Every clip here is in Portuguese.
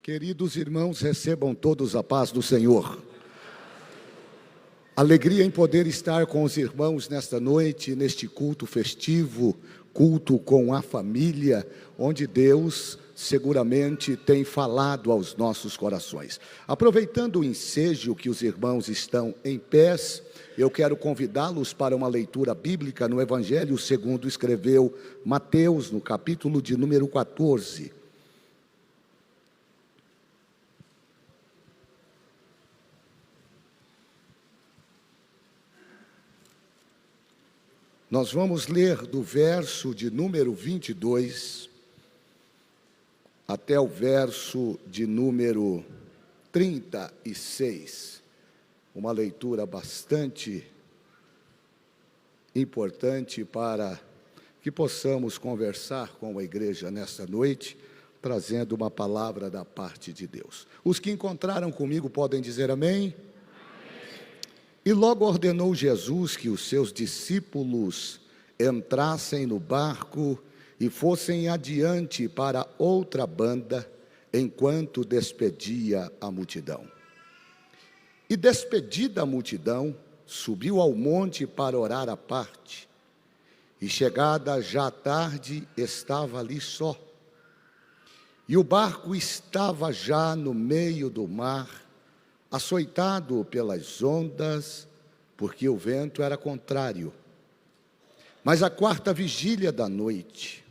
Queridos irmãos, recebam todos a paz do Senhor. Alegria em poder estar com os irmãos nesta noite, neste culto festivo, culto com a família, onde Deus seguramente tem falado aos nossos corações. Aproveitando o ensejo que os irmãos estão em pés, eu quero convidá-los para uma leitura bíblica no Evangelho segundo escreveu Mateus, no capítulo de número 14. Nós vamos ler do verso de número 22 até o verso de número 36. Uma leitura bastante importante para que possamos conversar com a igreja nesta noite, trazendo uma palavra da parte de Deus. Os que encontraram comigo podem dizer amém? E logo ordenou Jesus que os seus discípulos entrassem no barco e fossem adiante para outra banda, enquanto despedia a multidão. E despedida a multidão, subiu ao monte para orar à parte. E chegada já a tarde, estava ali só. E o barco estava já no meio do mar, açoitado pelas ondas, porque o vento era contrário. Mas à quarta vigília da noite,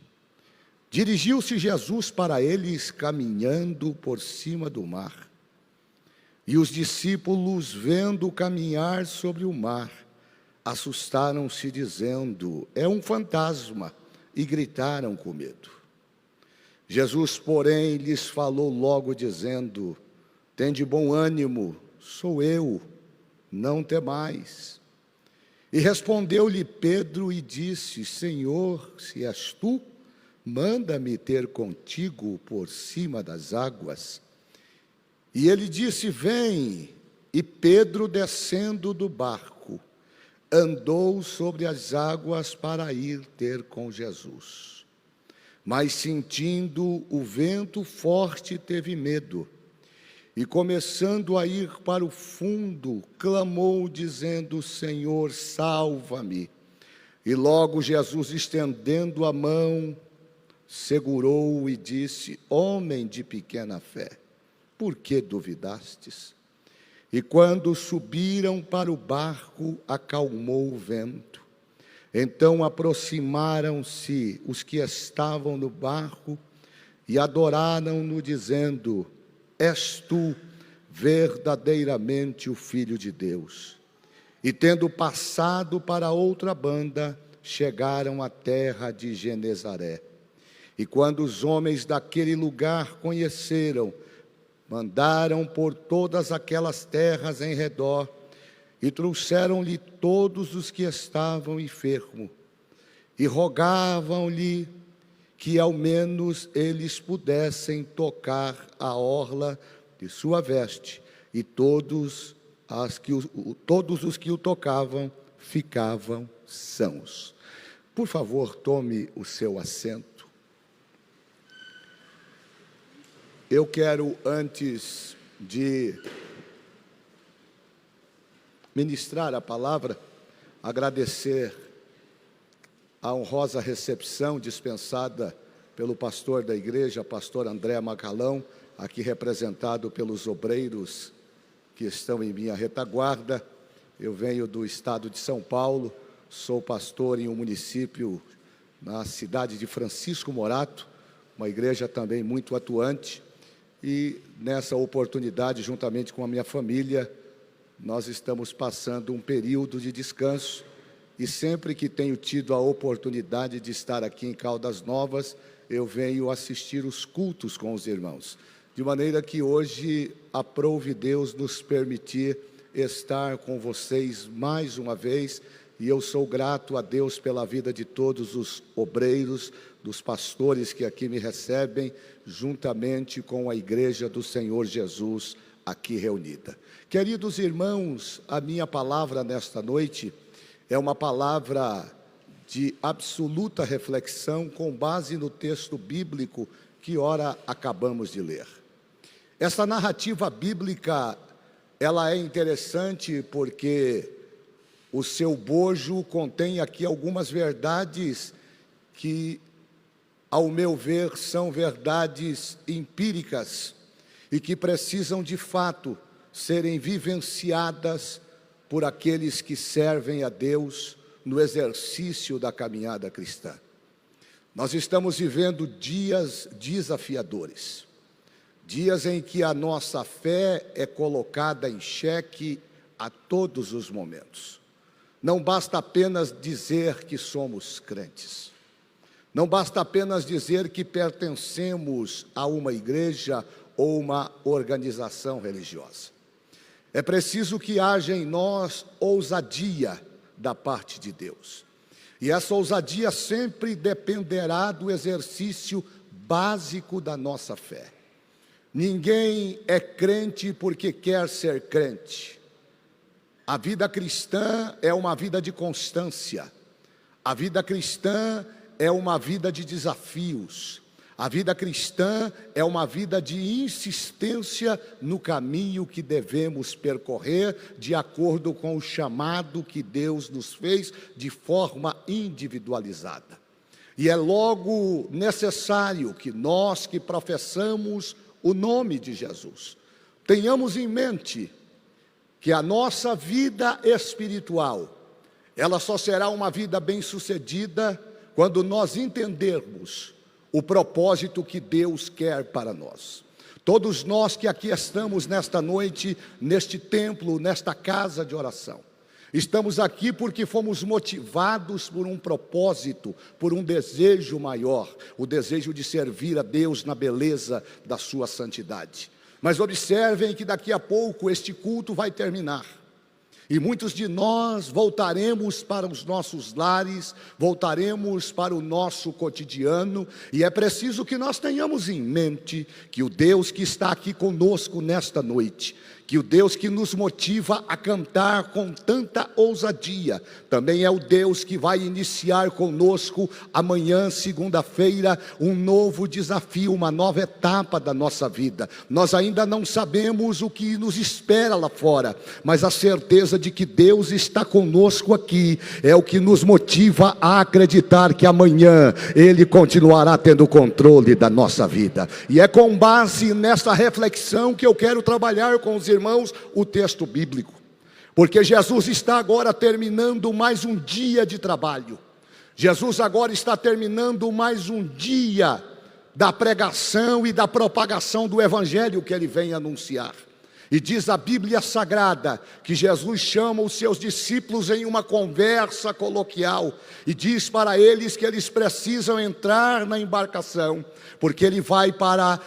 dirigiu-se Jesus para eles, caminhando por cima do mar. E os discípulos, vendo caminhar sobre o mar, assustaram-se, dizendo: é um fantasma, e gritaram com medo. Jesus, porém, lhes falou logo, dizendo: tende bom ânimo, sou eu, não temais. E respondeu-lhe Pedro e disse: Senhor, se és tu, manda-me ter contigo por cima das águas. E ele disse: vem. E Pedro, descendo do barco, andou sobre as águas para ir ter com Jesus. Mas sentindo o vento forte, teve medo. E começando a ir para o fundo, clamou, dizendo: Senhor, salva-me. E logo Jesus, estendendo a mão, segurou-o e disse: homem de pequena fé, por que duvidastes? E quando subiram para o barco, acalmou o vento. Então aproximaram-se os que estavam no barco e adoraram-no, dizendo: és tu verdadeiramente o Filho de Deus. E tendo passado para outra banda, chegaram à terra de Genezaré. E quando os homens daquele lugar conheceram, mandaram por todas aquelas terras em redor, e trouxeram-lhe todos os que estavam enfermos, e rogavam-lhe que ao menos eles pudessem tocar a orla de sua veste, e todos os que o tocavam ficavam sãos. Por favor, tome o seu assento. Eu quero, antes de ministrar a palavra, agradecer a honrosa recepção dispensada pelo pastor da igreja, pastor André Macalão, aqui representado pelos obreiros que estão em minha retaguarda. Eu venho do estado de São Paulo, sou pastor em um município, na cidade de Francisco Morato, uma igreja também muito atuante, e nessa oportunidade, juntamente com a minha família, nós estamos passando um período de descanso. E sempre que tenho tido a oportunidade de estar aqui em Caldas Novas, eu venho assistir os cultos com os irmãos. De maneira que hoje aprouve Deus nos permitir estar com vocês mais uma vez. E eu sou grato a Deus pela vida de todos os obreiros, dos pastores que aqui me recebem, juntamente com a igreja do Senhor Jesus aqui reunida. Queridos irmãos, a minha palavra nesta noite é uma palavra de absoluta reflexão com base no texto bíblico que ora acabamos de ler. Essa narrativa bíblica, ela é interessante porque o seu bojo contém aqui algumas verdades que, ao meu ver, são verdades empíricas e que precisam, de fato, serem vivenciadas por aqueles que servem a Deus no exercício da caminhada cristã. Nós estamos vivendo dias desafiadores, dias em que a nossa fé é colocada em xeque a todos os momentos. Não basta apenas dizer que somos crentes. Não basta apenas dizer que pertencemos a uma igreja ou uma organização religiosa. É preciso que haja em nós ousadia da parte de Deus. E essa ousadia sempre dependerá do exercício básico da nossa fé. Ninguém é crente porque quer ser crente. A vida cristã é uma vida de constância. A vida cristã é uma vida de desafios. A vida cristã é uma vida de insistência no caminho que devemos percorrer, de acordo com o chamado que Deus nos fez de forma individualizada. E é logo necessário que nós que professamos o nome de Jesus tenhamos em mente que a nossa vida espiritual, ela só será uma vida bem-sucedida quando nós entendermos o propósito que Deus quer para nós. Todos nós que aqui estamos nesta noite, neste templo, nesta casa de oração, estamos aqui porque fomos motivados por um propósito, por um desejo maior, o desejo de servir a Deus na beleza da sua santidade. Mas observem que daqui a pouco este culto vai terminar. E muitos de nós voltaremos para os nossos lares, voltaremos para o nosso cotidiano, e é preciso que nós tenhamos em mente que o Deus que está aqui conosco nesta noite, que o Deus que nos motiva a cantar com tanta ousadia, também é o Deus que vai iniciar conosco amanhã, segunda-feira, um novo desafio, uma nova etapa da nossa vida. Nós ainda não sabemos o que nos espera lá fora, mas a certeza de que Deus está conosco aqui é o que nos motiva a acreditar que amanhã Ele continuará tendo controle da nossa vida. E é com base nessa reflexão que eu quero trabalhar com os irmãos o texto bíblico, porque Jesus está agora terminando mais um dia de trabalho. Jesus agora está terminando mais um dia da pregação e da propagação do evangelho que ele vem anunciar. E diz a Bíblia Sagrada que Jesus chama os seus discípulos em uma conversa coloquial e diz para eles que eles precisam entrar na embarcação, porque ele vai para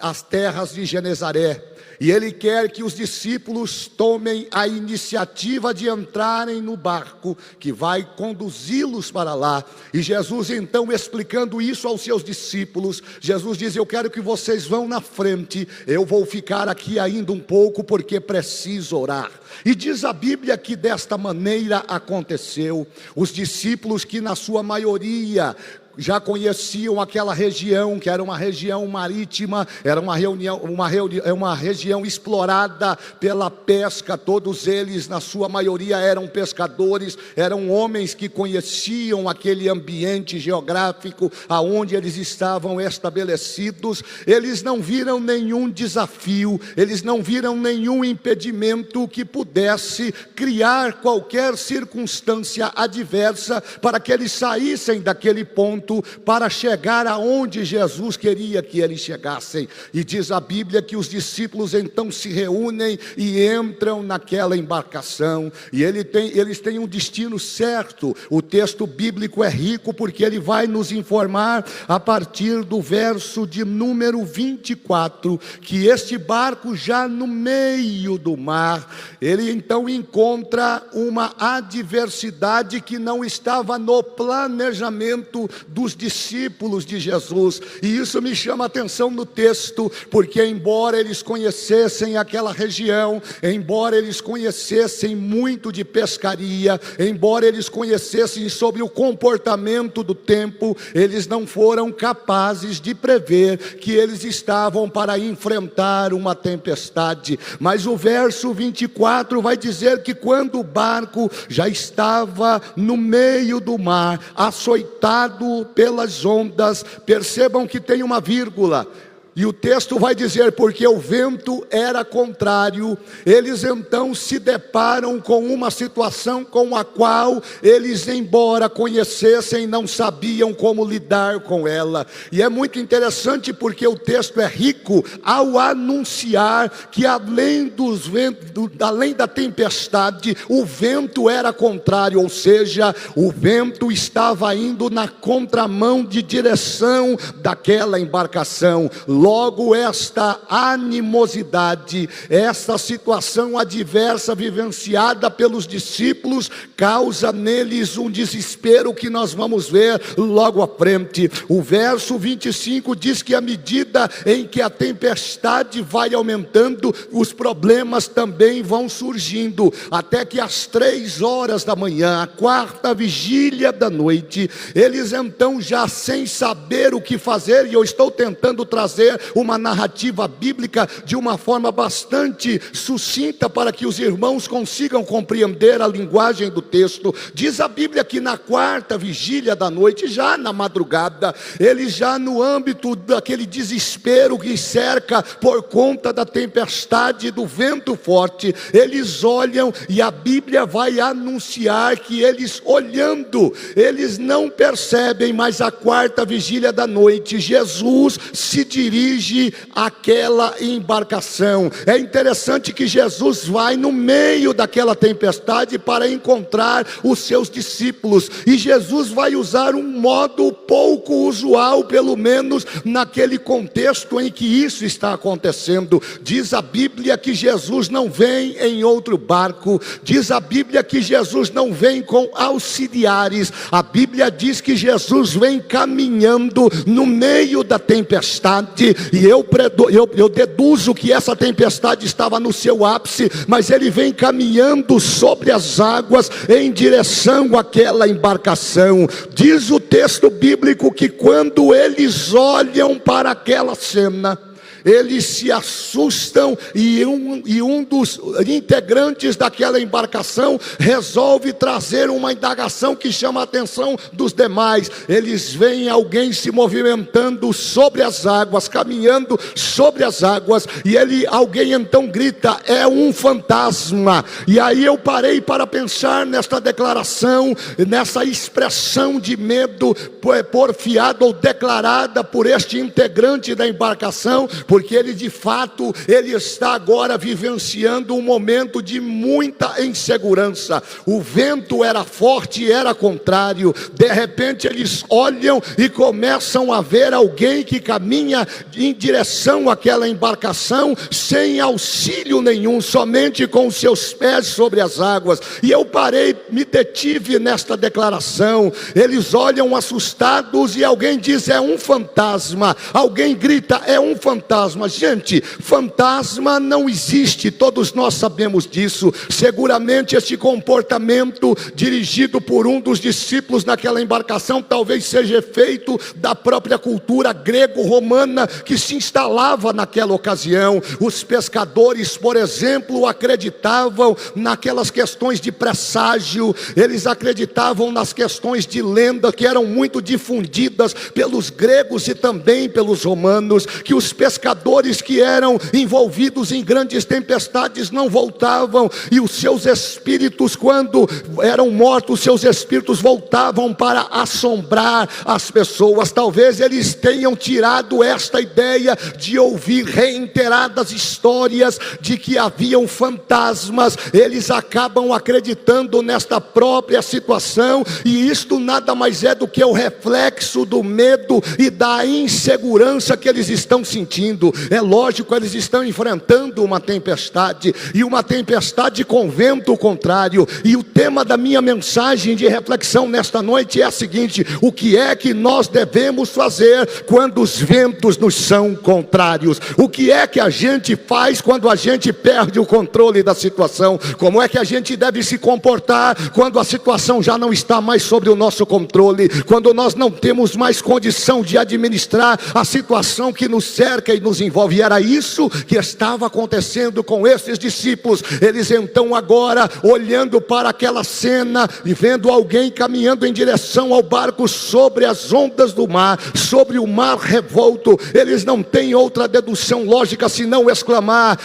as terras de Genezaré. E ele quer que os discípulos tomem a iniciativa de entrarem no barco que vai conduzi-los para lá. E Jesus então, explicando isso aos seus discípulos, Jesus diz: eu quero que vocês vão na frente, eu vou ficar aqui ainda um pouco porque preciso orar. E diz a Bíblia que desta maneira aconteceu. Os discípulos, que na sua maioria já conheciam aquela região, que era uma região marítima, era uma região explorada pela pesca. Todos eles, na sua maioria, eram pescadores, eram homens que conheciam aquele ambiente geográfico aonde eles estavam estabelecidos. Eles não viram nenhum desafio, eles não viram nenhum impedimento que pudesse criar qualquer circunstância adversa para que eles saíssem daquele ponto para chegar aonde Jesus queria que eles chegassem. E diz a Bíblia que os discípulos então se reúnem e entram naquela embarcação, e eles têm um destino certo. O texto bíblico é rico porque ele vai nos informar a partir do verso de número 24, que este barco, já no meio do mar, ele então encontra uma adversidade que não estava no planejamento dos discípulos de Jesus. E isso me chama a atenção no texto, porque embora eles conhecessem aquela região, embora eles conhecessem muito de pescaria, embora eles conhecessem sobre o comportamento do tempo, eles não foram capazes de prever que eles estavam para enfrentar uma tempestade. Mas o verso 24 vai dizer que quando o barco já estava no meio do mar, açoitado pelas ondas, percebam que tem uma vírgula, e o texto vai dizer, porque o vento era contrário, eles então se deparam com uma situação com a qual eles, embora conhecessem, não sabiam como lidar com ela. E é muito interessante porque o texto é rico ao anunciar que além dos ventos, além da tempestade, o vento era contrário, ou seja, o vento estava indo na contramão de direção daquela embarcação. Logo, esta animosidade, esta situação adversa vivenciada pelos discípulos, causa neles um desespero que nós vamos ver logo à frente. O verso 25 diz que à medida em que a tempestade vai aumentando, os problemas também vão surgindo, até que às 3 horas da manhã, a 4ª vigília da noite, eles então, já sem saber o que fazer, e eu estou tentando trazer uma narrativa bíblica de uma forma bastante sucinta para que os irmãos consigam compreender a linguagem do texto. Diz a Bíblia que na 4ª vigília da noite, já na madrugada, eles já no âmbito daquele desespero que cerca por conta da tempestade, do vento forte, eles olham, e a Bíblia vai anunciar que eles olhando, eles não percebem, mas a 4ª vigília da noite, Jesus se dirige àquela embarcação. É interessante que Jesus vai no meio daquela tempestade para encontrar os seus discípulos, e Jesus vai usar um modo pouco usual, pelo menos naquele contexto em que isso está acontecendo. Diz a Bíblia que Jesus não vem em outro barco, diz a Bíblia que Jesus não vem com auxiliares, a Bíblia diz que Jesus vem caminhando no meio da tempestade, e eu deduzo que essa tempestade estava no seu ápice, mas ele vem caminhando sobre as águas em direção àquela embarcação. Diz o texto bíblico que quando eles olham para aquela cena, eles se assustam, e um dos integrantes daquela embarcação resolve trazer uma indagação que chama a atenção dos demais. Eles veem alguém se movimentando sobre as águas, caminhando sobre as águas, e alguém então grita: é um fantasma. E aí eu parei para pensar nesta declaração, nessa expressão de medo porfiada ou declarada por este integrante da embarcação, porque ele de fato, ele está agora vivenciando um momento de muita insegurança. O vento era forte e era contrário. De repente eles olham e começam a ver alguém que caminha em direção àquela embarcação sem auxílio nenhum, somente com os seus pés sobre as águas. E eu parei, me detive nesta declaração. Eles olham assustados e alguém diz: é um fantasma. Alguém grita: é um fantasma. Gente, fantasma não existe, todos nós sabemos disso. Seguramente este comportamento dirigido por um dos discípulos naquela embarcação talvez seja efeito da própria cultura grego-romana que se instalava naquela ocasião. Os pescadores, por exemplo, acreditavam naquelas questões de presságio, eles acreditavam nas questões de lenda que eram muito difundidas pelos gregos e também pelos romanos, que os pescadores que eram envolvidos em grandes tempestades não voltavam, e os seus espíritos, quando eram mortos, seus espíritos voltavam para assombrar as pessoas. Talvez eles tenham tirado esta ideia de ouvir reiteradas histórias de que haviam fantasmas, eles acabam acreditando nesta própria situação, e isto nada mais é do que o reflexo do medo e da insegurança que eles estão sentindo. assistindo. É lógico, eles estão enfrentando uma tempestade, e uma tempestade com vento contrário. E o tema da minha mensagem de reflexão nesta noite é a seguinte: o que é que nós devemos fazer quando os ventos nos são contrários? O que é que a gente faz quando a gente perde o controle da situação? Como é que a gente deve se comportar quando a situação já não está mais sobre o nosso controle, quando nós não temos mais condição de administrar a situação que nos cerca e nos envolve? E era isso que estava acontecendo com esses discípulos. Eles então agora, olhando para aquela cena e vendo alguém caminhando em direção ao barco sobre as ondas do mar, sobre o mar revolto, eles não têm outra dedução lógica senão exclamar: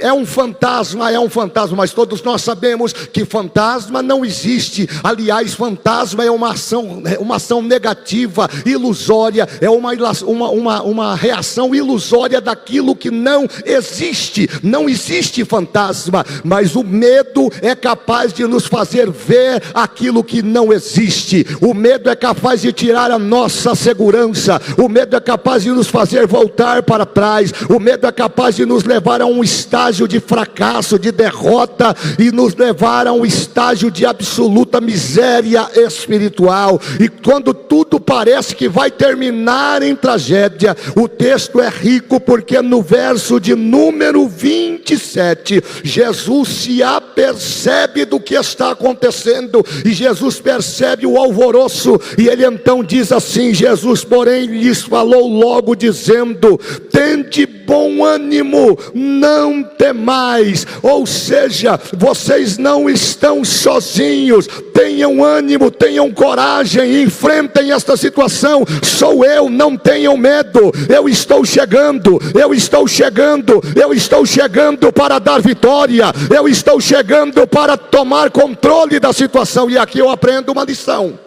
é um fantasma, é um fantasma. Mas todos nós sabemos que fantasma não existe. Aliás, fantasma é uma ação negativa, ilusória, é uma reação ilusória daquilo que não existe. Não existe fantasma, mas o medo é capaz de nos fazer ver aquilo que não existe. O medo é capaz de tirar a nossa segurança. O medo é capaz de nos fazer voltar para trás. O medo é capaz de nos levar a um estágio de fracasso, de derrota, e nos levar a um estágio de absoluta miséria espiritual. E quando tudo parece que vai terminar em tragédia, o texto é rico, porque no verso de número 27, Jesus se apercebe do que está acontecendo, e Jesus percebe o alvoroço, e ele então diz assim: Jesus, porém, lhes falou logo dizendo: tende bom ânimo, não temais. Ou seja, vocês não estão sozinhos. Tenham ânimo, tenham coragem, enfrentem esta situação. Sou eu, não tenham medo. Eu estou chegando, eu estou chegando, eu estou chegando para dar vitória. Eu estou chegando para tomar controle da situação. E aqui eu aprendo uma lição.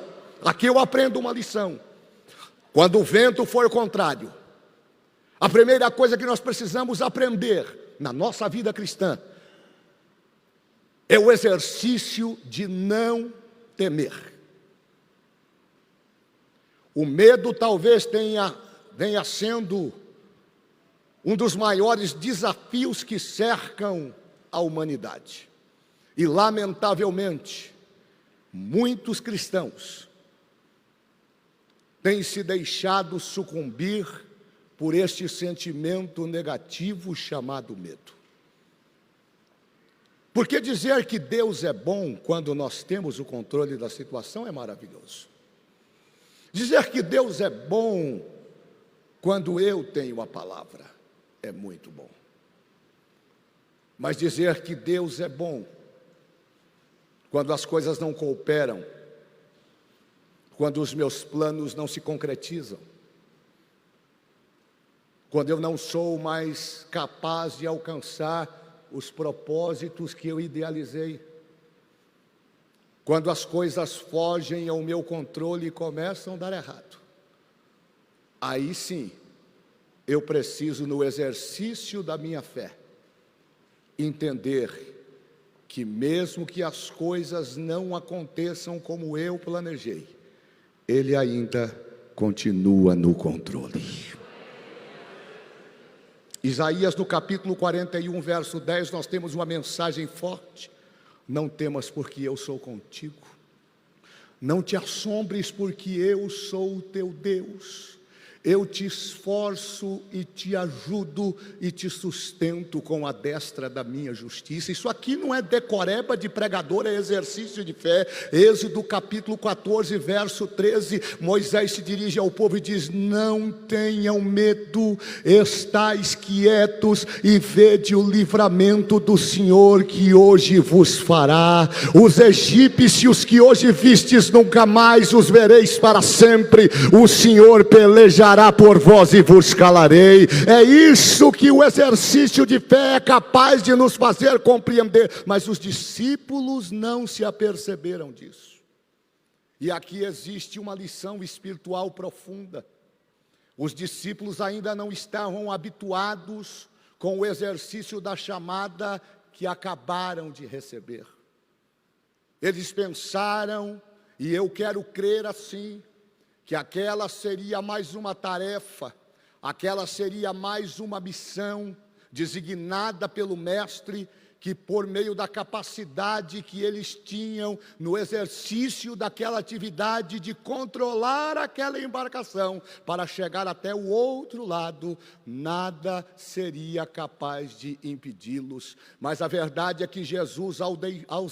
Aqui eu aprendo uma lição. Quando o vento for contrário, a primeira coisa que nós precisamos aprender na nossa vida cristã é o exercício de não temer. O medo talvez venha sendo um dos maiores desafios que cercam a humanidade. E lamentavelmente, muitos cristãos têm se deixado sucumbir por este sentimento negativo chamado medo. Porque dizer que Deus é bom quando nós temos o controle da situação é maravilhoso. Dizer que Deus é bom quando eu tenho a palavra é muito bom. Mas dizer que Deus é bom quando as coisas não cooperam, quando os meus planos não se concretizam, quando eu não sou mais capaz de alcançar os propósitos que eu idealizei, quando as coisas fogem ao meu controle e começam a dar errado, aí sim, eu preciso, no exercício da minha fé, entender que mesmo que as coisas não aconteçam como eu planejei, Ele ainda continua no controle. Isaías, no capítulo 41, verso 10, nós temos uma mensagem forte: não temas, porque eu sou contigo. Não te assombres, porque eu sou o teu Deus. Eu te esforço e te ajudo e te sustento com a destra da minha justiça. Isso aqui não é decoreba de pregador, é exercício de fé. Êxodo capítulo 14, verso 13, Moisés se dirige ao povo e diz: não tenham medo, estais quietos e vede o livramento do Senhor que hoje vos fará. Os egípcios que hoje vistes, nunca mais os vereis para sempre. O Senhor pelejará por vós e vos calarei. É isso que o exercício de fé é capaz de nos fazer compreender. Mas os discípulos não se aperceberam disso. E aqui existe uma lição espiritual profunda. Os discípulos ainda não estavam habituados com o exercício da chamada que acabaram de receber. Eles pensaram, e eu quero crer assim, que aquela seria mais uma tarefa, Aquela seria mais uma missão designada pelo mestre, que por meio da capacidade que eles tinham no exercício daquela atividade de controlar aquela embarcação para chegar até o outro lado, nada seria capaz de impedi-los. Mas a verdade é que Jesus, ao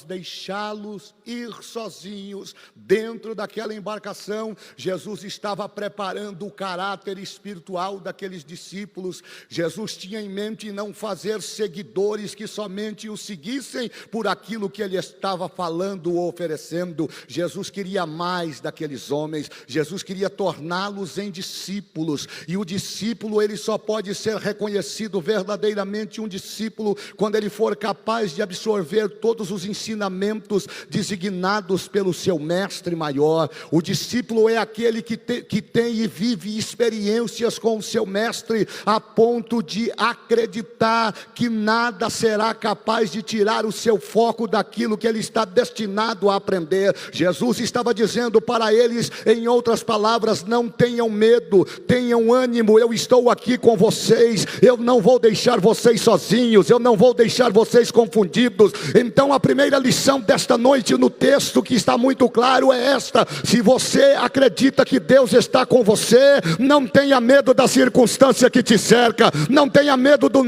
deixá-los ir sozinhos dentro daquela embarcação, Jesus estava preparando o caráter espiritual daqueles discípulos. Jesus tinha em mente não fazer seguidores que somente o seguissem por aquilo que ele estava falando ou oferecendo. Jesus queria mais daqueles homens. Jesus queria torná-los em discípulos, e o discípulo, ele só pode ser reconhecido verdadeiramente um discípulo quando ele for capaz de absorver todos os ensinamentos designados pelo seu mestre maior. O discípulo é aquele que tem e vive experiências com o seu mestre a ponto de acreditar que nada será capaz de tirar o seu foco daquilo que ele está destinado a aprender. Jesus estava dizendo para eles, em outras palavras: não tenham medo, tenham ânimo, eu estou aqui com vocês, eu não vou deixar vocês sozinhos, eu não vou deixar vocês confundidos. Então a primeira lição desta noite no texto, que está muito claro, é esta: se você acredita que Deus está com você, não tenha medo da circunstância que te cerca, não tenha medo do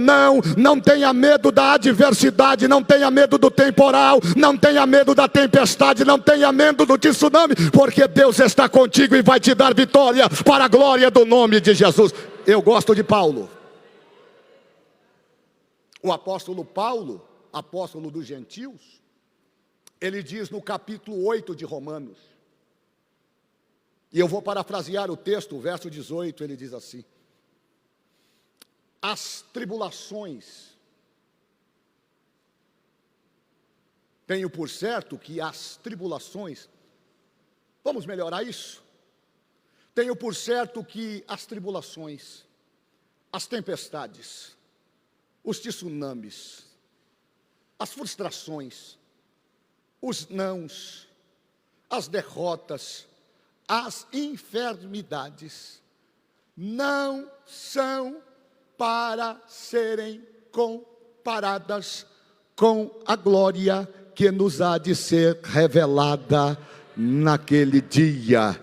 não tenha medo da adversidade, não tenha medo do temporal, não tenha medo da tempestade, não tenha medo do tsunami, porque Deus está contigo e vai te dar vitória para a glória do nome de Jesus. Eu gosto de Paulo. O apóstolo Paulo, apóstolo dos gentios, ele diz no capítulo 8 de Romanos, e eu vou parafrasear o texto, o verso 18, ele diz assim: as tribulações, tenho por certo que as tribulações, vamos melhorar isso? Tenho por certo que as tribulações, as tempestades, os tsunamis, as frustrações, os nãos, as derrotas, as enfermidades, não são para serem comparadas com a glória que nos há de ser revelada naquele dia.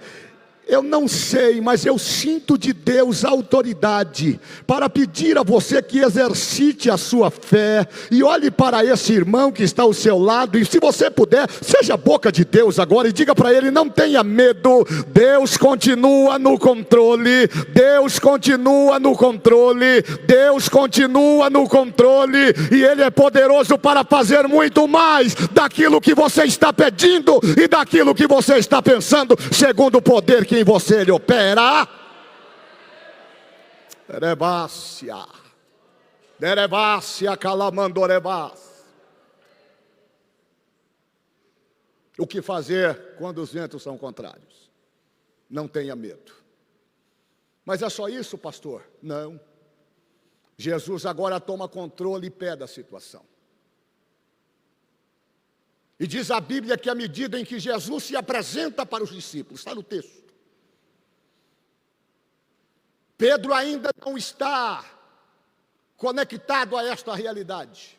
Eu não sei, mas eu sinto de Deus autoridade para pedir a você que exercite a sua fé e olhe para esse irmão que está ao seu lado, e se você puder, seja a boca de Deus agora e diga para ele: não tenha medo, Deus continua no controle, Deus continua no controle, Deus continua no controle, e Ele é poderoso para fazer muito mais daquilo que você está pedindo e daquilo que você está pensando, segundo o poder que em você ele opera. Derebácia, calamandorebás. O que fazer quando os ventos são contrários? Não tenha medo. Mas é só isso, pastor? Não. Jesus agora toma controle e pé da situação. E diz a Bíblia que à medida em que Jesus se apresenta para os discípulos, está no texto, Pedro ainda não está conectado a esta realidade.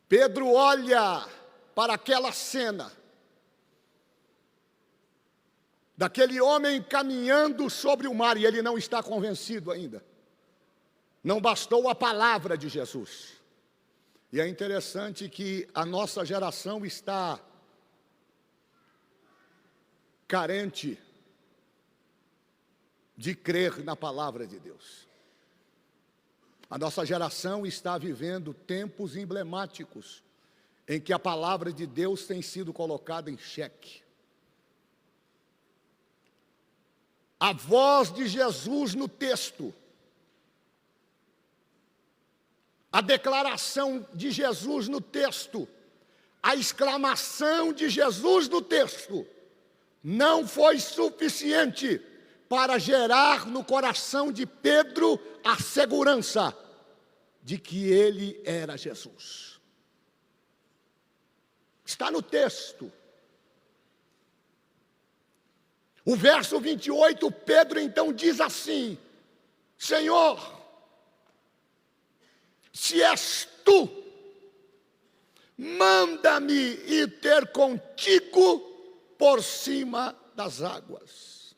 Pedro olha para aquela cena daquele homem caminhando sobre o mar, e ele não está convencido ainda. Não bastou a palavra de Jesus. E é interessante que a nossa geração está carente de crer na palavra de Deus. A nossa geração está vivendo tempos emblemáticos em que a palavra de Deus tem sido colocada em xeque. A voz de Jesus no texto, a declaração de Jesus no texto, a exclamação de Jesus no texto, não foi suficiente para gerar no coração de Pedro a segurança de que ele era Jesus. Está no texto. O verso 28, Pedro então diz assim: Senhor, se és tu, manda-me ir ter contigo por cima das águas.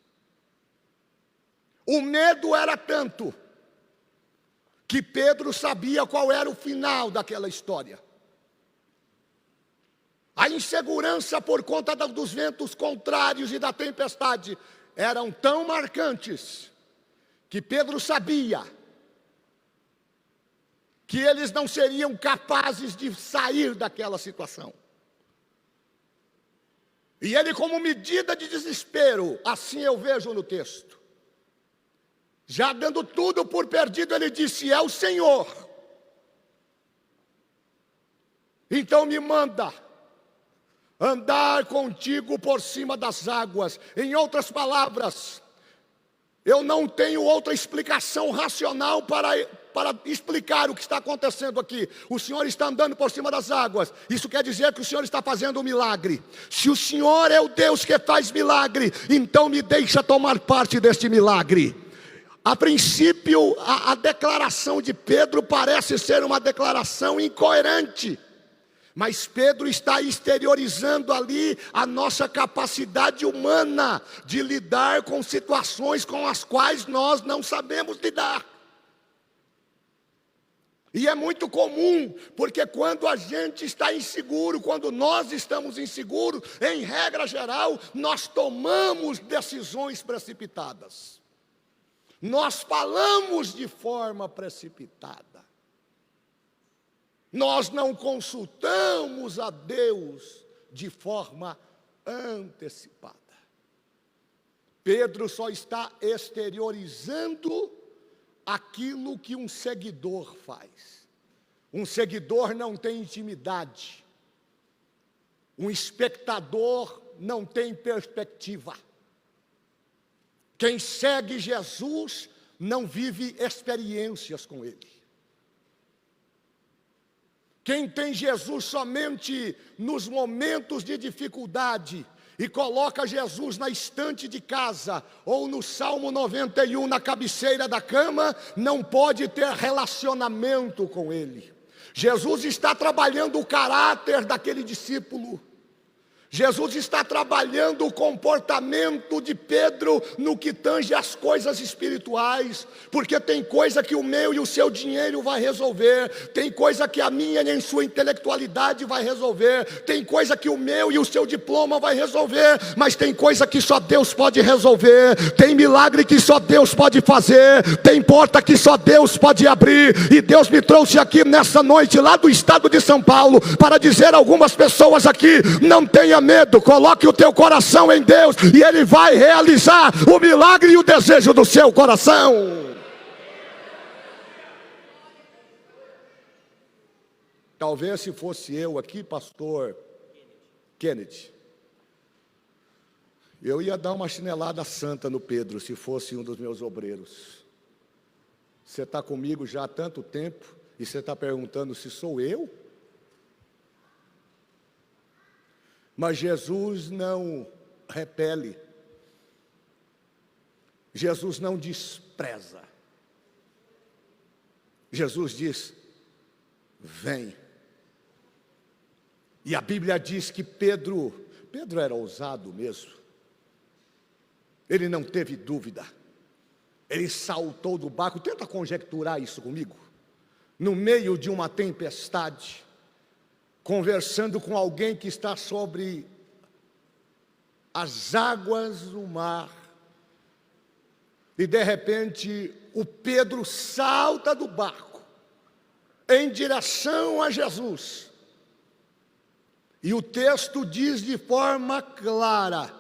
O medo era tanto que Pedro sabia qual era o final daquela história. A insegurança por conta dos ventos contrários e da tempestade eram tão marcantes que Pedro sabia que eles não seriam capazes de sair daquela situação. E ele, como medida de desespero, assim eu vejo no texto, já dando tudo por perdido, ele disse: é o Senhor, então me manda andar contigo por cima das águas. Em outras palavras, eu não tenho outra explicação racional para explicar o que está acontecendo aqui. O Senhor está andando por cima das águas. Isso quer dizer que o Senhor está fazendo um milagre. Se o Senhor é o Deus que faz milagre, então me deixa tomar parte deste milagre. A princípio, a declaração de Pedro parece ser uma declaração incoerente. Mas Pedro está exteriorizando ali a nossa capacidade humana de lidar com situações com as quais nós não sabemos lidar. E é muito comum, porque quando a gente está inseguro, quando nós estamos inseguros, em regra geral, nós tomamos decisões precipitadas. Nós falamos de forma precipitada. Nós não consultamos a Deus de forma antecipada. Pedro só está exteriorizando aquilo que um seguidor faz. Um seguidor não tem intimidade. Um espectador não tem perspectiva. Quem segue Jesus não vive experiências com Ele. Quem tem Jesus somente nos momentos de dificuldade e coloca Jesus na estante de casa ou no Salmo 91 na cabeceira da cama, não pode ter relacionamento com Ele. Jesus está trabalhando o caráter daquele discípulo. Jesus está trabalhando o comportamento de Pedro no que tange as coisas espirituais, porque tem coisa que o meu e o seu dinheiro vai resolver, tem coisa que a minha e a sua intelectualidade vai resolver, tem coisa que o meu e o seu diploma vai resolver, mas tem coisa que só Deus pode resolver, tem milagre que só Deus pode fazer, tem porta que só Deus pode abrir. E Deus me trouxe aqui nessa noite, lá do estado de São Paulo, para dizer a algumas pessoas aqui: não tenha medo, coloque o teu coração em Deus e Ele vai realizar o milagre e o desejo do seu coração. Talvez se fosse eu aqui, pastor Kennedy, eu ia dar uma chinelada santa no Pedro, se fosse um dos meus obreiros. Você está comigo já há tanto tempo e você está perguntando se sou eu? Mas Jesus não repele, Jesus não despreza, Jesus diz: vem. E a Bíblia diz que Pedro era ousado mesmo, ele não teve dúvida, ele saltou do barco. Tenta conjecturar isso comigo, no meio de uma tempestade, conversando com alguém que está sobre as águas do mar, e de repente o Pedro salta do barco em direção a Jesus, e o texto diz de forma clara,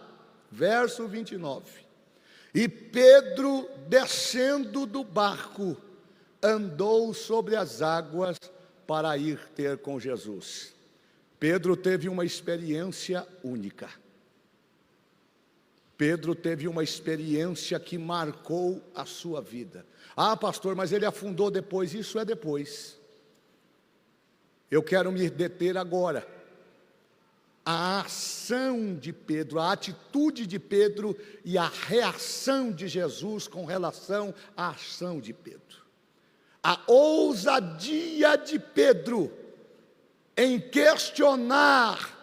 verso 29, e Pedro, descendo do barco, andou sobre as águas para ir ter com Jesus. Pedro teve uma experiência única. Pedro teve uma experiência que marcou a sua vida. Ah, pastor, mas ele afundou depois. Isso é depois. Eu quero me deter agora. a ação de Pedro, a atitude de Pedro e a reação de Jesus com relação à ação de Pedro. A ousadia de Pedro em questionar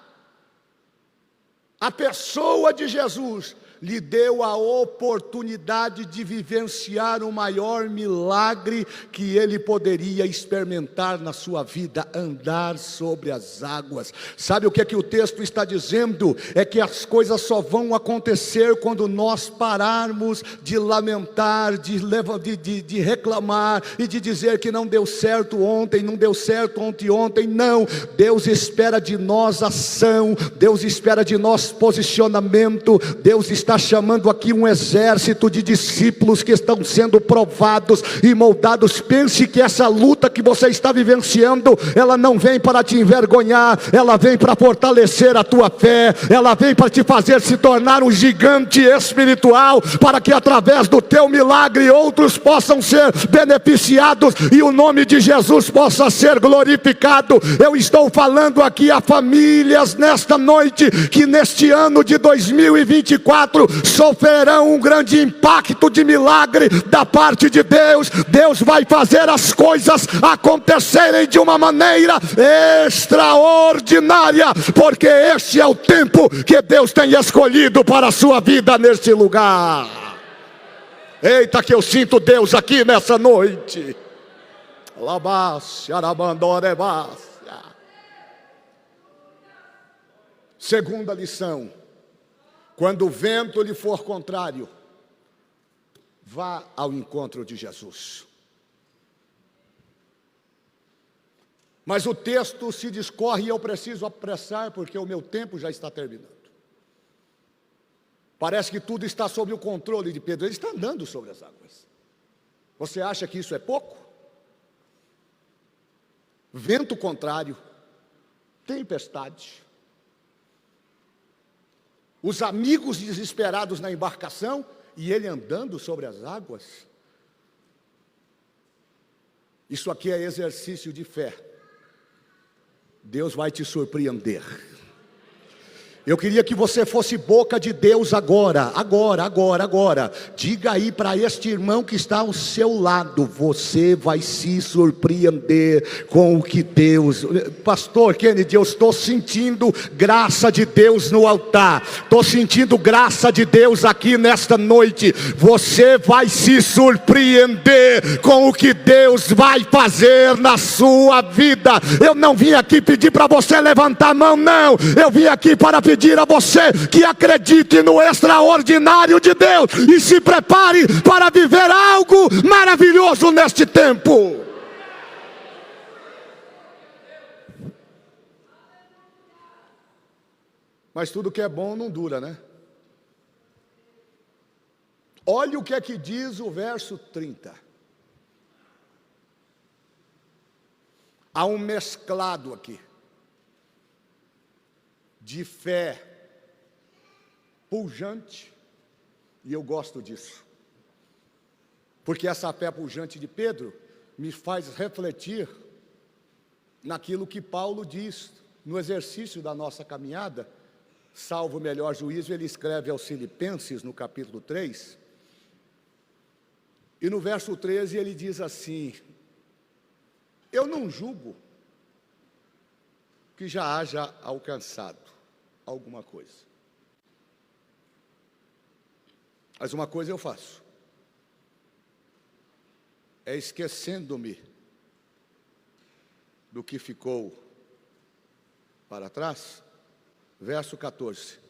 a pessoa de Jesus lhe deu a oportunidade de vivenciar o maior milagre que ele poderia experimentar na sua vida: andar sobre as águas. Sabe o que é que o texto está dizendo? É que as coisas só vão acontecer quando nós pararmos de lamentar, de reclamar e de dizer que não deu certo ontem, não deu certo ontem. Não, Deus espera de nós ação, Deus espera de nós posicionamento. Deus está chamando aqui um exército de discípulos que estão sendo provados e moldados. Pense que essa luta que você está vivenciando, ela não vem para te envergonhar, ela vem para fortalecer a tua fé, ela vem para te fazer se tornar um gigante espiritual, para que através do teu milagre outros possam ser beneficiados e o nome de Jesus possa ser glorificado. Eu estou falando aqui a famílias nesta noite, que neste ano de 2024 sofrerão um grande impacto de milagre da parte de Deus. Deus vai fazer as coisas acontecerem de uma maneira extraordinária, porque este é o tempo que Deus tem escolhido para a sua vida neste lugar. Eita, que eu sinto Deus aqui nessa noite. Segunda lição: quando o vento lhe for contrário, vá ao encontro de Jesus. Mas o texto se discorre e eu preciso apressar, porque o meu tempo já está terminando. Parece que tudo está sob o controle de Pedro. Ele está andando sobre as águas. Você acha que isso é pouco? Vento contrário, tempestade, os amigos desesperados na embarcação e ele andando sobre as águas. Isso aqui é exercício de fé. Deus vai te surpreender. Eu queria que você fosse boca de Deus agora. Diga aí para este irmão que está ao seu lado: você vai se surpreender com o que Deus... Pastor Kennedy, eu estou sentindo graça de Deus no altar, estou sentindo graça de Deus aqui nesta noite. Você vai se surpreender com o que Deus vai fazer na sua vida. Eu não vim aqui pedir para você levantar a mão, não. Eu vim aqui para pedir a você que acredite no extraordinário de Deus e se prepare para viver algo maravilhoso neste tempo. Mas tudo que é bom não dura, né? Olha o que é que diz o verso 30. Há um mesclado aqui de fé pujante, e eu gosto disso, porque essa fé pujante de Pedro me faz refletir naquilo que Paulo diz no exercício da nossa caminhada. Salvo o melhor juízo, ele escreve aos Filipenses no capítulo 3, e no verso 13 ele diz assim: eu não julgo que já haja alcançado alguma coisa, mas uma coisa eu faço, é esquecendo-me do que ficou para trás. Verso 14: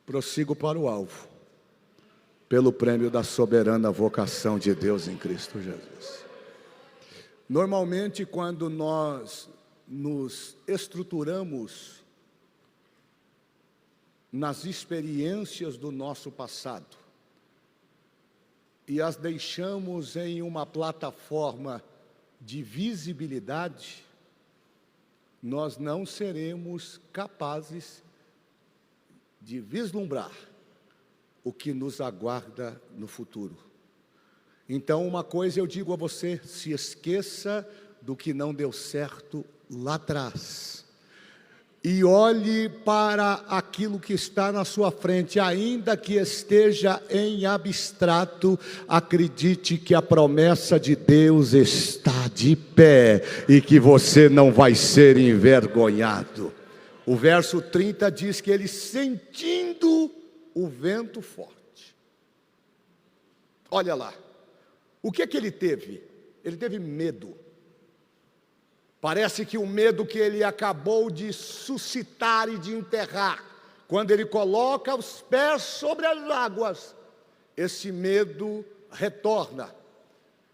prossigo para o alvo, pelo prêmio da soberana vocação de Deus em Cristo Jesus. Normalmente, quando nós nos estruturamos nas experiências do nosso passado e as deixamos em uma plataforma de visibilidade, nós não seremos capazes de vislumbrar o que nos aguarda no futuro. Então, uma coisa eu digo a você: se esqueça do que não deu certo lá atrás. e olhe para aquilo que está na sua frente, ainda que esteja em abstrato, acredite que a promessa de Deus está de pé e que você não vai ser envergonhado. O verso 30 diz que ele, sentindo o vento forte, olha lá, o que ele teve? Ele teve medo. Parece que o medo que ele acabou de suscitar e de enterrar, quando ele coloca os pés sobre as águas, esse medo retorna.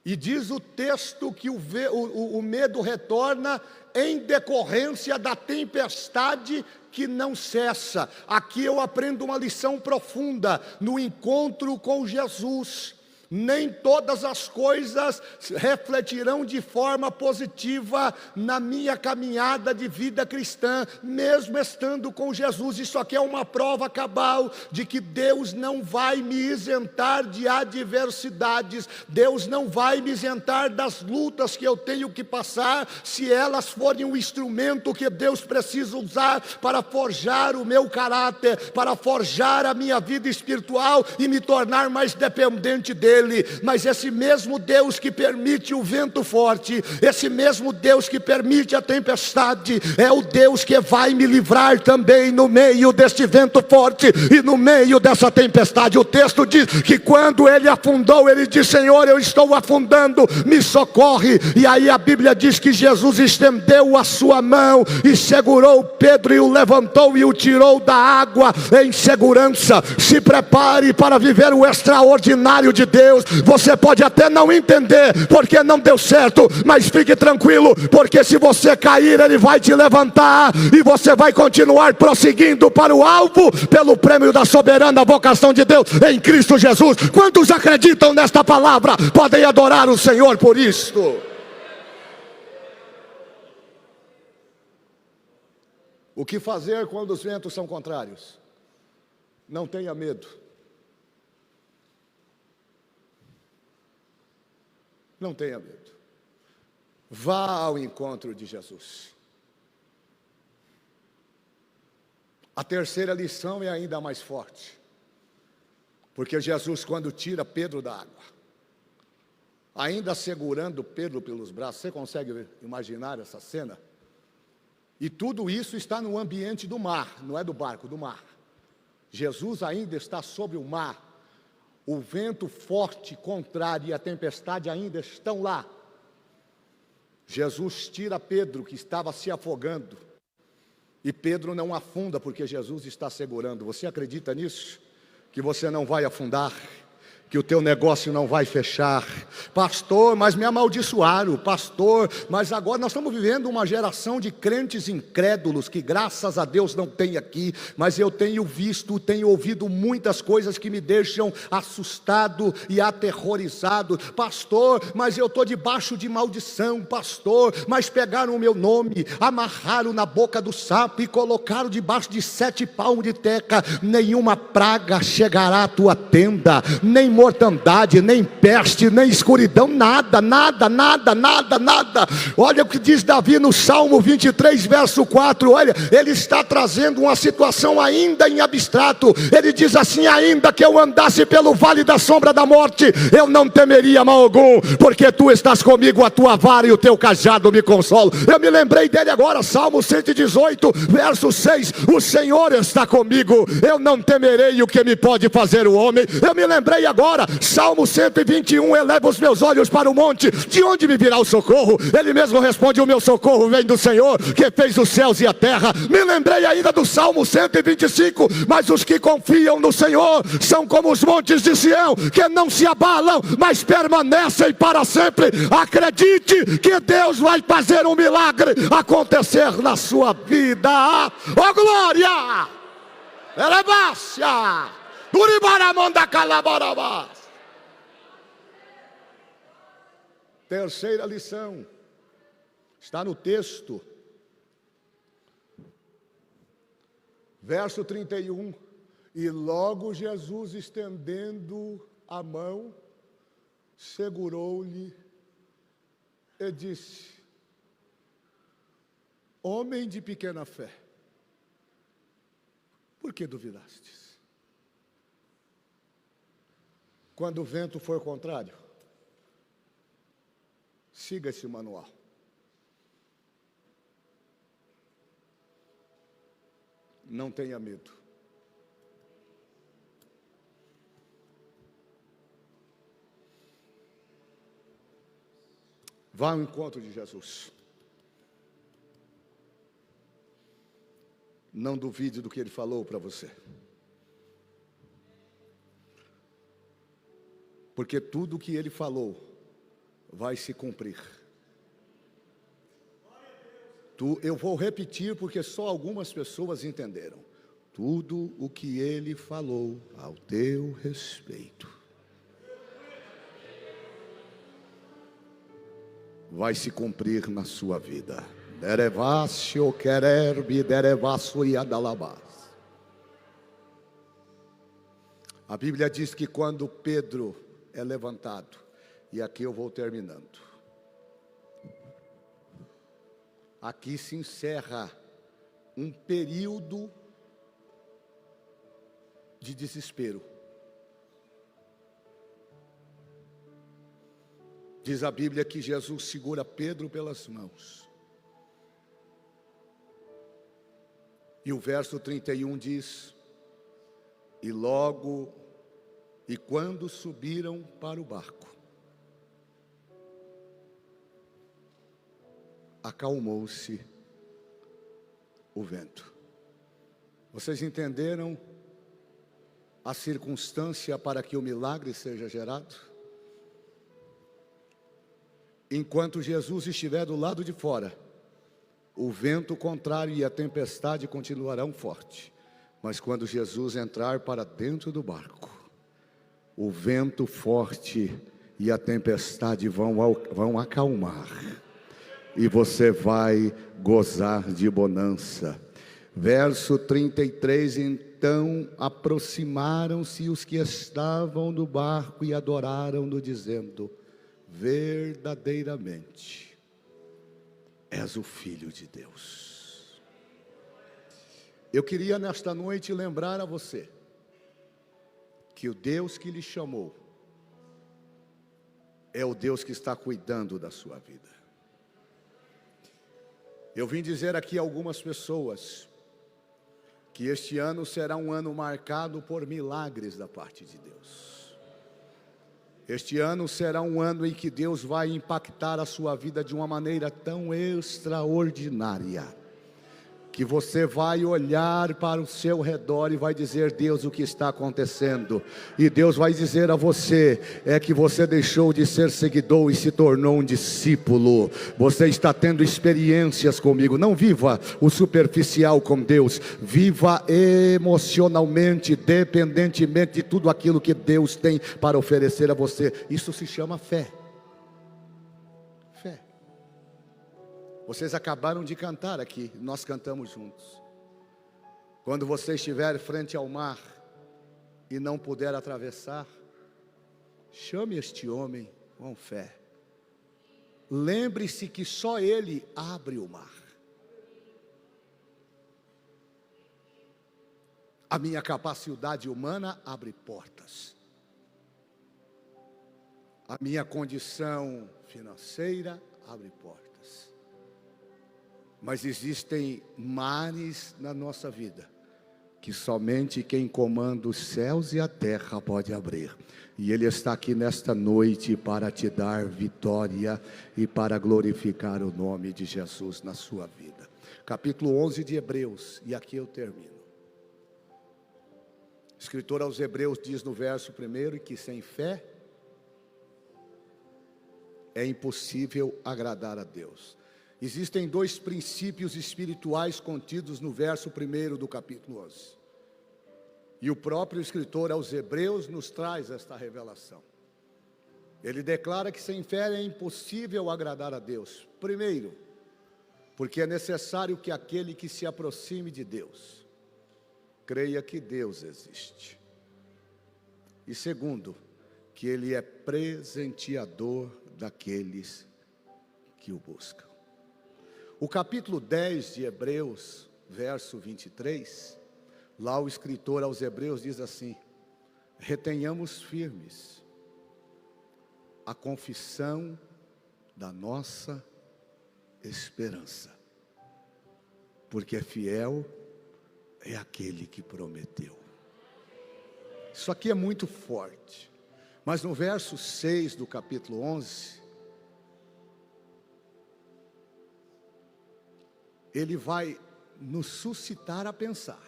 E diz o texto que o medo retorna em decorrência da tempestade que não cessa. Aqui eu aprendo uma lição profunda no encontro com Jesus. Nem todas as coisas refletirão de forma positiva na minha caminhada de vida cristã, mesmo estando com Jesus. Isso aqui é uma prova cabal de que Deus não vai me isentar de adversidades, Deus não vai me isentar das lutas que eu tenho que passar, se elas forem um instrumento que Deus precisa usar para forjar o meu caráter, para forjar a minha vida espiritual e me tornar mais dependente dele. Mas esse mesmo Deus que permite o vento forte, esse mesmo Deus que permite a tempestade, é o Deus que vai me livrar também no meio deste vento forte e no meio dessa tempestade. O texto diz que quando ele afundou, ele disse: Senhor, eu estou afundando, me socorre. E aí a Bíblia diz que Jesus estendeu a sua mão e segurou Pedro e o levantou e o tirou da água em segurança. Se prepare para viver o extraordinário de Deus. Você pode até não entender porque não deu certo, mas fique tranquilo, porque se você cair, ele vai te levantar e você vai continuar prosseguindo para o alvo, pelo prêmio da soberana vocação de Deus em Cristo Jesus. Quantos acreditam nesta palavra podem adorar o Senhor por isto? O que fazer quando os ventos são contrários? Não tenha medo. Não tenha medo. Vá ao encontro de Jesus. A terceira lição é ainda mais forte. Porque Jesus, quando tira Pedro da água, ainda segurando Pedro pelos braços, você consegue imaginar essa cena? E tudo isso está no ambiente do mar, não é do barco, do mar. Jesus ainda está sobre o mar. O vento forte, contrário, e a tempestade ainda estão lá. Jesus tira Pedro, que estava se afogando, e Pedro não afunda, porque Jesus está segurando. Você acredita nisso? Que você não vai afundar? Que o teu negócio não vai fechar? Pastor, mas me amaldiçoaram. Pastor, mas agora nós estamos vivendo uma geração de crentes incrédulos, que graças a Deus não tem aqui, mas eu tenho visto, tenho ouvido muitas coisas que me deixam assustado e aterrorizado. Pastor, mas eu estou debaixo de maldição. Pastor, mas pegaram o meu nome, amarraram na boca do sapo e colocaram debaixo de 7 palmos de teca. Nenhuma praga chegará à tua tenda, nem mortandade, nem peste, nem escuridão, nada, nada, nada, nada, nada. Olha o que diz Davi no Salmo 23, verso 4, olha, ele está trazendo uma situação ainda em abstrato. Ele diz assim: ainda que eu andasse pelo vale da sombra da morte, eu não temeria mal algum, porque tu estás comigo, a tua vara e o teu cajado me consolam. Eu me lembrei dele agora, Salmo 118, verso 6, o Senhor está comigo, eu não temerei o que me pode fazer o homem. Eu me lembrei agora, Salmo 121, eleva os meus olhos para o monte, de onde me virá o socorro? Ele mesmo responde: o meu socorro vem do Senhor, que fez os céus e a terra. Me lembrei ainda do Salmo 125, mas os que confiam no Senhor são como os montes de Sião, que não se abalam, mas permanecem para sempre. Acredite que Deus vai fazer um milagre acontecer na sua vida. Oh glória! Elebácia! Terceira lição está no texto, verso 31. E logo Jesus, estendendo a mão, segurou-lhe e disse: homem de pequena fé, Por que duvidastes? Quando o vento for contrário, siga esse manual. Não tenha medo. Vá ao encontro de Jesus. Não duvide do que Ele falou para você. Porque tudo o que Ele falou vai se cumprir. Eu vou repetir porque só algumas pessoas entenderam. Tudo o que Ele falou ao teu respeito vai se cumprir na sua vida. Derevácio quererbi, derevasso e adalabás. A Bíblia diz que quando Pedro é levantado, e aqui eu vou terminando. Aqui se encerra um período de desespero. Diz a Bíblia que Jesus segura Pedro pelas mãos. E o verso 31 diz: e quando subiram para o barco, acalmou-se o vento. Vocês entenderam a circunstância para que o milagre seja gerado? Enquanto Jesus estiver do lado de fora, o vento contrário e a tempestade continuarão fortes. Mas quando Jesus entrar para dentro do barco, o vento forte e a tempestade vão acalmar. E você vai gozar de bonança. Verso 33, então aproximaram-se os que estavam no barco e adoraram-no, dizendo: verdadeiramente és o Filho de Deus. Eu queria nesta noite lembrar a você que o Deus que lhe chamou é o Deus que está cuidando da sua vida. Eu vim dizer aqui a algumas pessoas que este ano será um ano marcado por milagres da parte de Deus. Este ano será um ano em que Deus vai impactar a sua vida de uma maneira tão extraordinária, que você vai olhar para o seu redor e vai dizer: Deus, o que está acontecendo? E Deus vai dizer a você: é que você deixou de ser seguidor e se tornou um discípulo. Você está tendo experiências comigo. Não viva o superficial com Deus, viva emocionalmente, dependentemente de tudo aquilo que Deus tem para oferecer a você. Isso se chama fé. Fé. Vocês acabaram de cantar aqui, nós cantamos juntos. Quando você estiver frente ao mar e não puder atravessar, chame este homem com fé. Lembre-se que só Ele abre o mar. A minha capacidade humana abre portas. A minha condição financeira abre portas. Mas existem mares na nossa vida que somente quem comanda os céus e a terra pode abrir. E Ele está aqui nesta noite para te dar vitória e para glorificar o nome de Jesus na sua vida. Capítulo 11 de Hebreus, e aqui eu termino. O escritor aos Hebreus diz no verso 1 que sem fé é impossível agradar a Deus. Existem dois princípios espirituais contidos no verso 1 do capítulo 11. E o próprio escritor aos Hebreus nos traz esta revelação. Ele declara que sem fé é impossível agradar a Deus. Primeiro, porque é necessário que aquele que se aproxime de Deus creia que Deus existe. E segundo, que Ele é presenteador daqueles que o buscam. O capítulo 10 de Hebreus, verso 23, Lá o escritor aos Hebreus diz assim: retenhamos firmes a confissão da nossa esperança, porque fiel é aquele que prometeu. Isso aqui é muito forte, mas no verso 6 do capítulo 11, ele vai nos suscitar a pensar.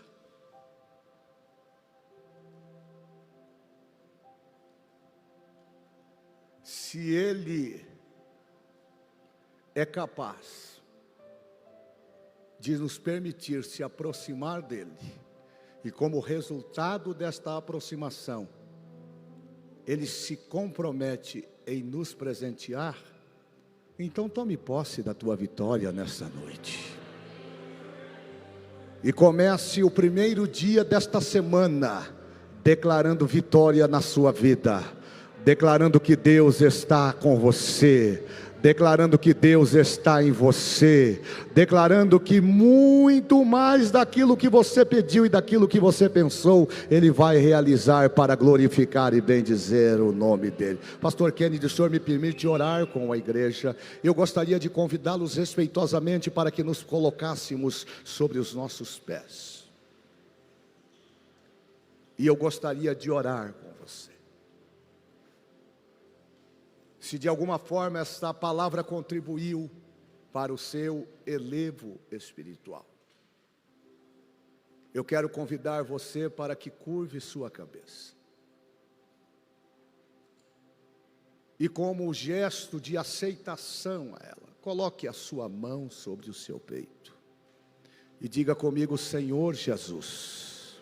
Se Ele é capaz de nos permitir se aproximar dEle, e como resultado desta aproximação, Ele se compromete em nos presentear, então tome posse da tua vitória nesta noite. E comece o primeiro dia desta semana declarando vitória na sua vida, declarando que Deus está com você, declarando que Deus está em você, declarando que muito mais daquilo que você pediu e daquilo que você pensou, Ele vai realizar para glorificar e bendizer o nome dEle. Pastor Kennedy, o senhor me permite orar com a igreja? Eu gostaria de convidá-los respeitosamente para que nos colocássemos sobre os nossos pés. E eu gostaria de orar com você. Se de alguma forma esta palavra contribuiu para o seu elevo espiritual, eu quero convidar você para que curve sua cabeça. E como gesto de aceitação a ela, coloque a sua mão sobre o seu peito. E diga comigo: Senhor Jesus,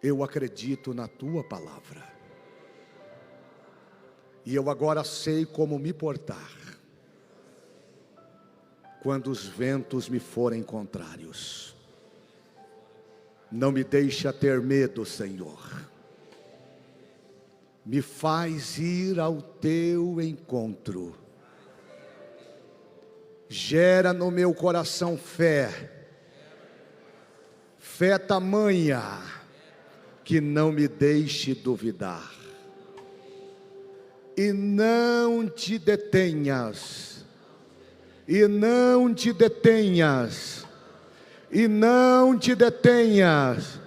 eu acredito na tua palavra. E eu agora sei como me portar quando os ventos me forem contrários. Não me deixa ter medo, Senhor. Me faz ir ao teu encontro. Gera no meu coração fé. Fé tamanha que não me deixe duvidar. E não te detenhas, e não te detenhas, e não te detenhas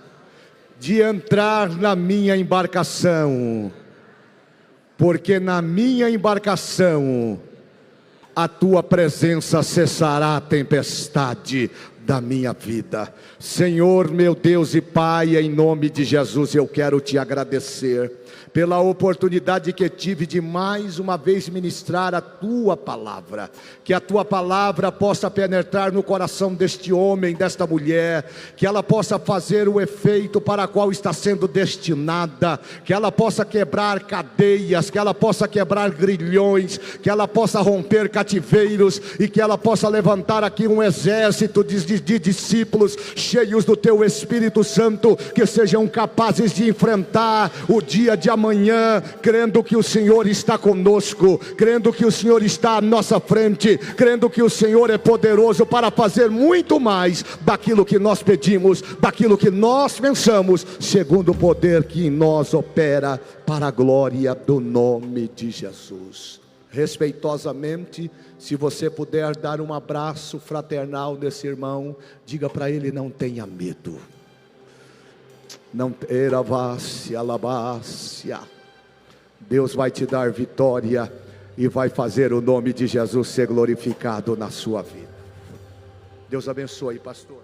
de entrar na minha embarcação, porque na minha embarcação a tua presença cessará a tempestade da minha vida. Senhor, meu Deus e Pai, em nome de Jesus eu quero te agradecer pela oportunidade que tive de mais uma vez ministrar a tua palavra, que a tua palavra possa penetrar no coração deste homem, desta mulher, que ela possa fazer o efeito para o qual está sendo destinada, que ela possa quebrar cadeias, que ela possa quebrar grilhões, que ela possa romper cativeiros, e que ela possa levantar aqui um exército de discípulos cheios do teu Espírito Santo, que sejam capazes de enfrentar o dia de amanhã, crendo que o Senhor está conosco, crendo que o Senhor está à nossa frente, crendo que o Senhor é poderoso para fazer muito mais daquilo que nós pedimos, daquilo que nós pensamos, segundo o poder que em nós opera, para a glória do nome de Jesus. Respeitosamente, se você puder dar um abraço fraternal nesse irmão, diga para ele: não tenha medo. Não eravácia, alabácia. Deus vai te dar vitória e vai fazer o nome de Jesus ser glorificado na sua vida. Deus abençoe, pastor.